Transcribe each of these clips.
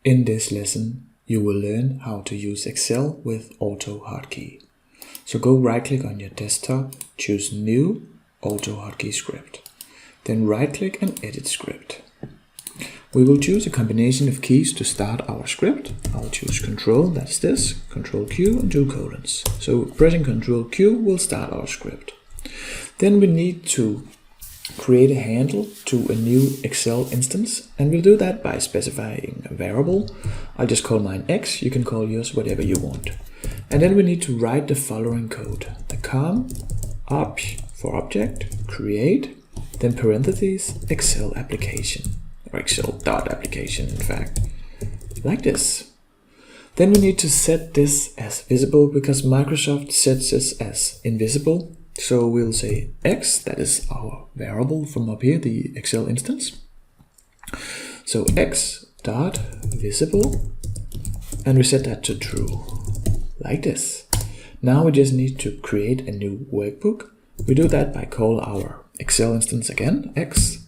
In this lesson, you will learn how to use Excel with AutoHotkey. So go right-click on your desktop, choose New AutoHotkey Script. Then right-click and Edit Script. We will choose a combination of keys to start our script. I'll choose Control, that's this, Control Q and 2 colons. So pressing Control Q will start our script. Then we need to create a handle to a new Excel instance, and we'll do that by specifying a variable. I'll just call mine X, you can call yours whatever you want. And then we need to write the following code. The ob for object, create, then parentheses, Excel application, or Excel.application in fact, like this. Then we need to set this as visible because Microsoft sets this as invisible. So we'll say X, that is our variable from up here, the Excel instance. So X.visible, and we set that to true, like this. Now we just need to create a new workbook. We do that by call our Excel instance again, X,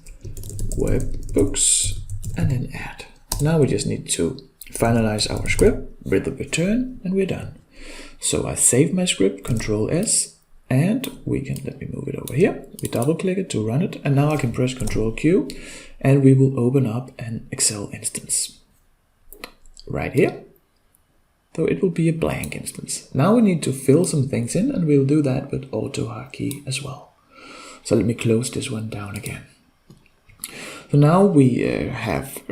workbooks, and then add. Now we just need to finalize our script with the return, and we're done. So I save my script, Control S, and we can, let me move it over here. We double click it to run it, and now I can press Control Q, and we will open up an Excel instance right here. So it will be a blank instance. Now we need to fill some things in, and we'll do that with AutoHotkey as well. So let me close this one down again. So now we have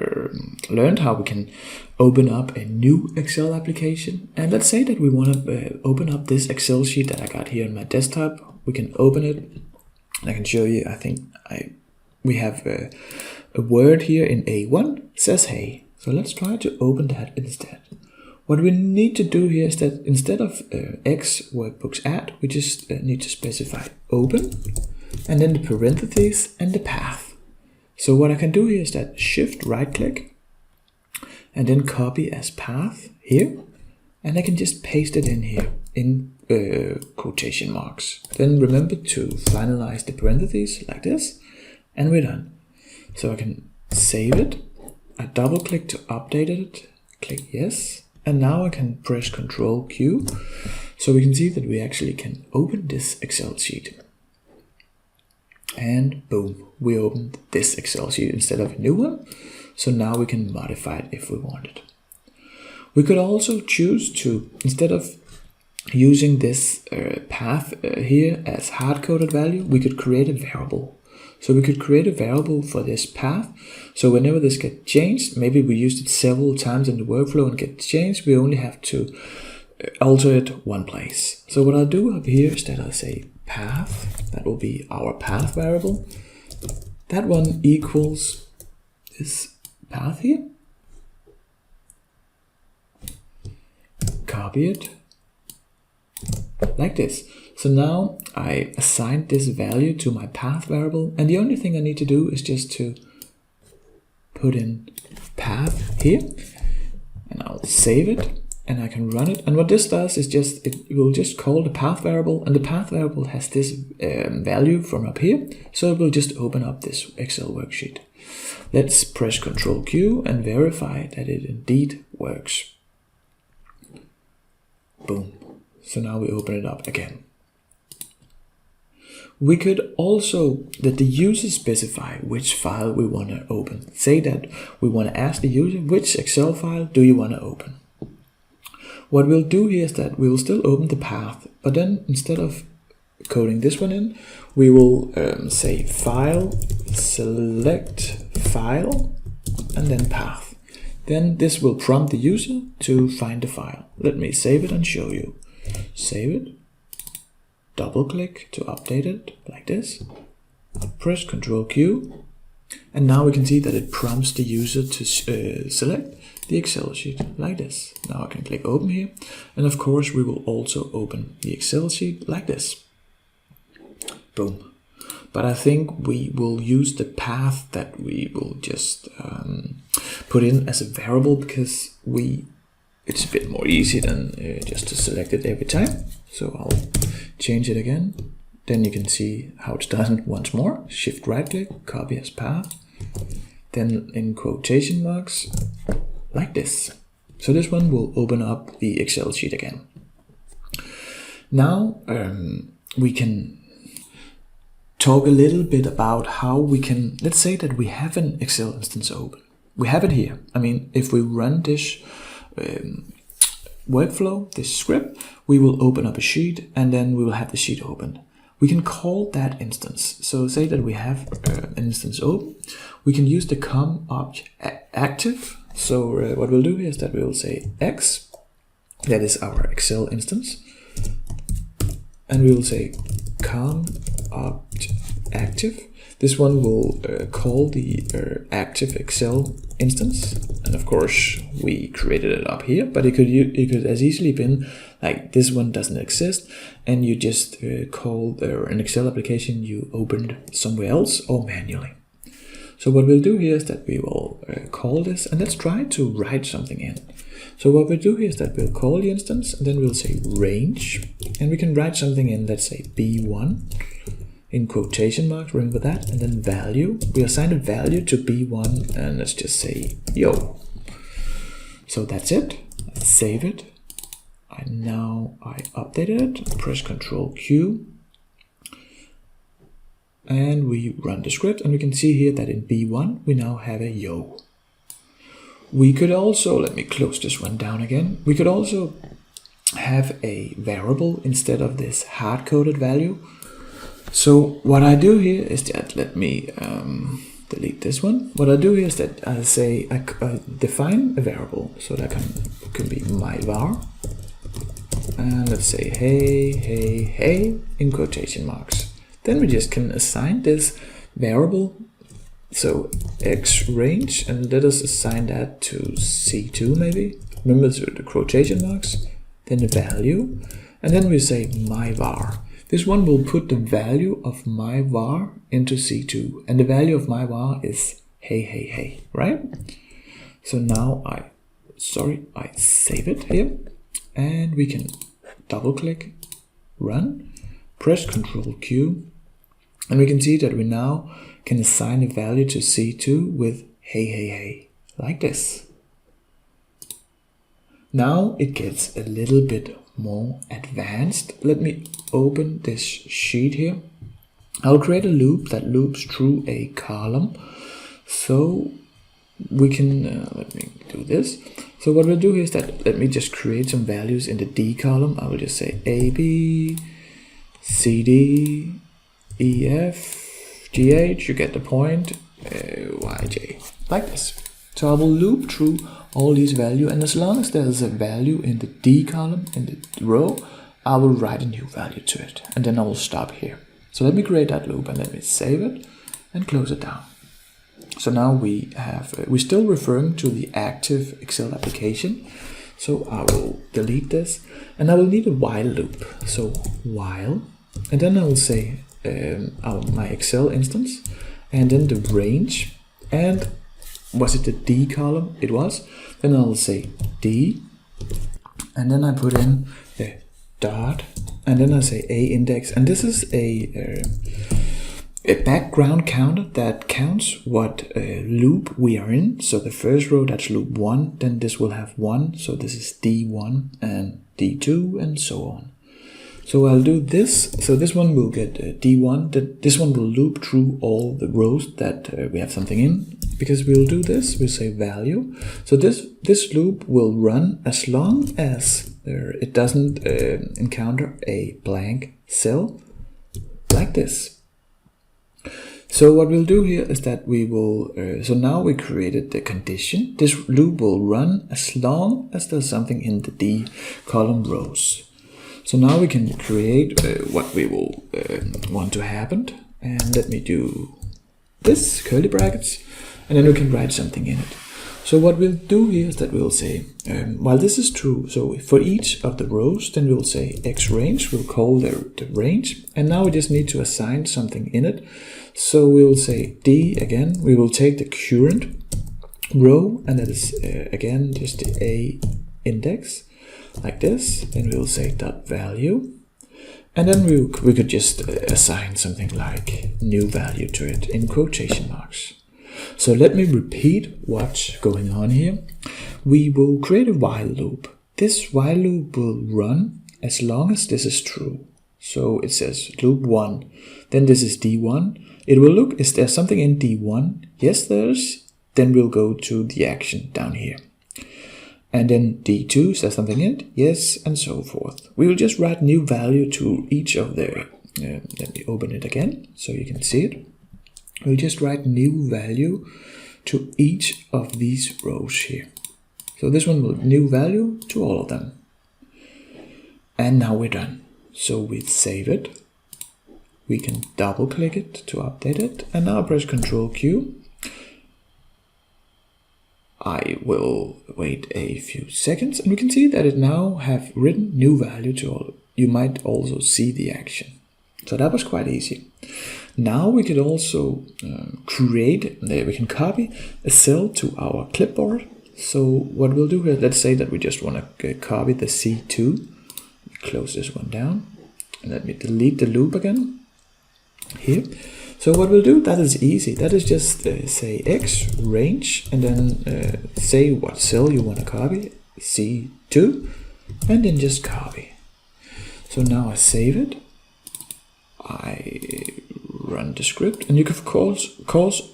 learned how we can open up a new Excel application. And let's say that we want to open up this Excel sheet that I got here on my desktop. We can open it. I can show you, I think we have a word here in A1 says hey. So let's try to open that instead. What we need to do here is that instead of X workbooks add, we just need to specify open, and then the parentheses and the path. So what I can do here is that shift right click and then copy as path here, and I can just paste it in here in quotation marks. Then remember to finalize the parentheses like this, and we're done. So I can save it, I double click to update it, click yes, and now I can press Control Q, so we can see that we actually can open this Excel sheet. And boom, we opened this Excel sheet instead of a new one. So now we can modify it if we wanted. We could also choose to, instead of using this path here as hard-coded value, we could create a variable. So we could create a variable for this path. So whenever this gets changed, maybe we used it several times in the workflow and gets changed, we only have to alter it one place. So what I'll do up here is that I'll say path, that will be our path variable. That one equals this path here. Copy it like this. So now I assigned this value to my path variable, and the only thing I need to do is just to put in path here, and I'll save it. And I can run it, and what this does is just, it will just call the path variable, and the path variable has this value from up here, so it will just open up this Excel worksheet. Let's press Control Q and verify that it indeed works. Boom. So now we open it up again. We could also let the user specify which file we want to open. Say that we want to ask the user, which Excel file do you want to open? What we'll do here is that we will still open the path, but then instead of coding this one in, we will say FileSelectFile and then path. Then this will prompt the user to find the file. Let me save it and show you. Save it, double click to update it like this, press Control Q, and now we can see that it prompts the user to select the Excel sheet like this. Now I can click open here, and of course we will also open the Excel sheet like this. Boom. But I think we will use the path that we will just put in as a variable, because it's a bit more easy than just to select it every time. So I'll change it again. Then you can see how it's done once more. Shift right click, copy as path, then in quotation marks like this. So this one will open up the Excel sheet again. Now we can talk a little bit about how we can, let's say that we have an Excel instance open. We have it here. I mean, if we run this workflow, this script, we will open up a sheet and then we will have the sheet open. We can call that instance. So say that we have an instance open. We can use the com object active. So what we'll do here is that we will say X, that is our Excel instance. And we will say com object active. This one will call the active Excel instance, and of course we created it up here, but it could as easily been like this one doesn't exist, and you just call an Excel application you opened somewhere else or manually. So what we'll do here is that we will call this, and let's try to write something in. So what we'll do here is that we'll call the instance, and then we'll say range, and we can write something in, let's say B1 in quotation marks, remember that, and then value. We assign a value to B1, and let's just say yo. So that's it. I save it. I updated it. Press Ctrl Q, and we run the script, and we can see here that in B1 we now have a yo. We could also, let me close this one down again. We could also have a variable instead of this hard-coded value. So what I do here is that, let me delete this one. What I do here is that I say I define a variable. So that can be my var, and let's say hey in quotation marks. Then we just can assign this variable, so X range, and let us assign that to C2 maybe. Remember the quotation marks, then the value, and then we say my var. This one will put the value of my var into C2, and the value of my var is hey, right? So now I save it here, and we can double click, run, press Ctrl Q, and we can see that we now can assign a value to C2 with hey, like this. Now it gets a little bit more advanced. Let me open this sheet here. I'll create a loop that loops through a column. So we can, let me do this. So what we'll do here is that, let me just create some values in the D column. I will just say A, B, C, D, E, F, G, H, you get the point, Y, J, like this. So I will loop through all these values, and as long as there's a value in the D column, in the row, I will write a new value to it, and then I will stop here. So let me create that loop, and let me save it and close it down. So now we have, we're still referring to the active Excel application. So I will delete this, and I will need a while loop. So while, and then I will say my Excel instance, and then the range, and was it the D column? It was. Then I'll say D, and then I put in the dot, and then I say a index, and this is a background counter that counts what loop we are in. So the first row, that's loop 1, then this will have 1, so this is D1 and D2 and so on. So I'll do this. So this one will get D1. This one will loop through all the rows that we have something in. Because we'll do this, we'll say value. So this loop will run as long as it doesn't encounter a blank cell, like this. So what we'll do here is that we will, so now we created the condition. This loop will run as long as there's something in the D column rows. So now we can create what we will want to happen. And let me do this, curly brackets, and then we can write something in it. So what we'll do here is that we'll say, while this is true, so for each of the rows, then we'll say X range, we'll call the range, and now we just need to assign something in it. So we'll say D again, we will take the current row, and that is again just the A index, like this, then we'll say dot value, and then we could just assign something like new value to it in quotation marks. So let me repeat what's going on here. we will create a while loop. This while loop will run as long as this is true. So it says loop 1, then this is D1. It will look, is there something in D1? Yes, there's. Then we'll go to the action down here. And then D2, is there something in it? Yes, and so forth. We will just write new value to each of the, let me open it again so you can see it. We'll just write new value to each of these rows here. So this one will new value to all of them. And now we're done. So we save it. We can double click it to update it. And now press Ctrl Q. I will wait a few seconds and we can see that it now have written new value to all. You might also see the action. So that was quite easy. Now we could also create, we can copy a cell to our clipboard. So what we'll do here, let's say that we just want to copy the C2. Close this one down. And let me delete the loop again here. So what we'll do, that is easy. That is just say X range and then say what cell you want to copy, C2, and then just copy. So now I save it. I run the script, and you can of course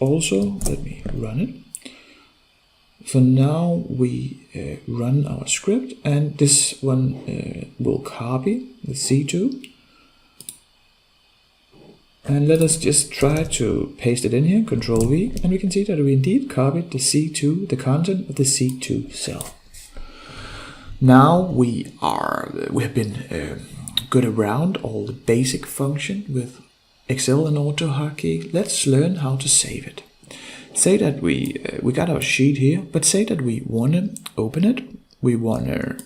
also, let me run it. So now we run our script, and this one will copy the C2. And let us just try to paste it in here, Ctrl V, and we can see that we indeed copied the C2, the content of the C2 cell. Now we have been good around all the basic function with Excel and AutoHotkey. Let's learn how to save it. Say that we got our sheet here, but say that we want to open it, we want to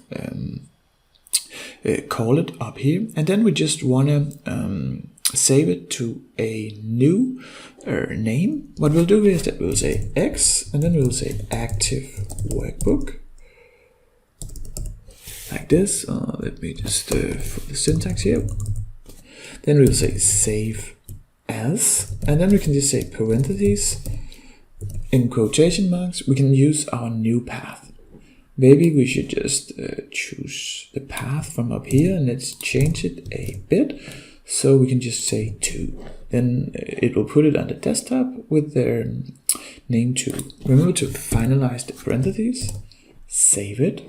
call it up here, and then we just want to save it to a new name. What we'll do is that we'll say X, and then we'll say active workbook, like this. Let me just for the syntax here. Then we'll say save as, and then we can just say parentheses in quotation marks. We can use our new path. Maybe we should just choose the path from up here, and let's change it a bit. So we can just say 2. Then it will put it on the desktop with their name 2. Remember to finalize the parentheses, save it,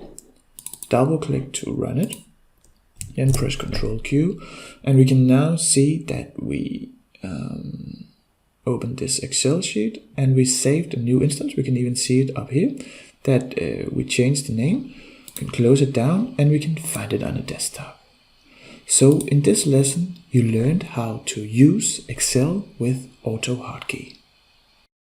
double click to run it, then press Ctrl Q, and we can now see that we opened this Excel sheet and we saved a new instance. We can even see it up here that we changed the name. We can close it down and we can find it on the desktop. So in this lesson, you learned how to use Excel with AutoHotkey.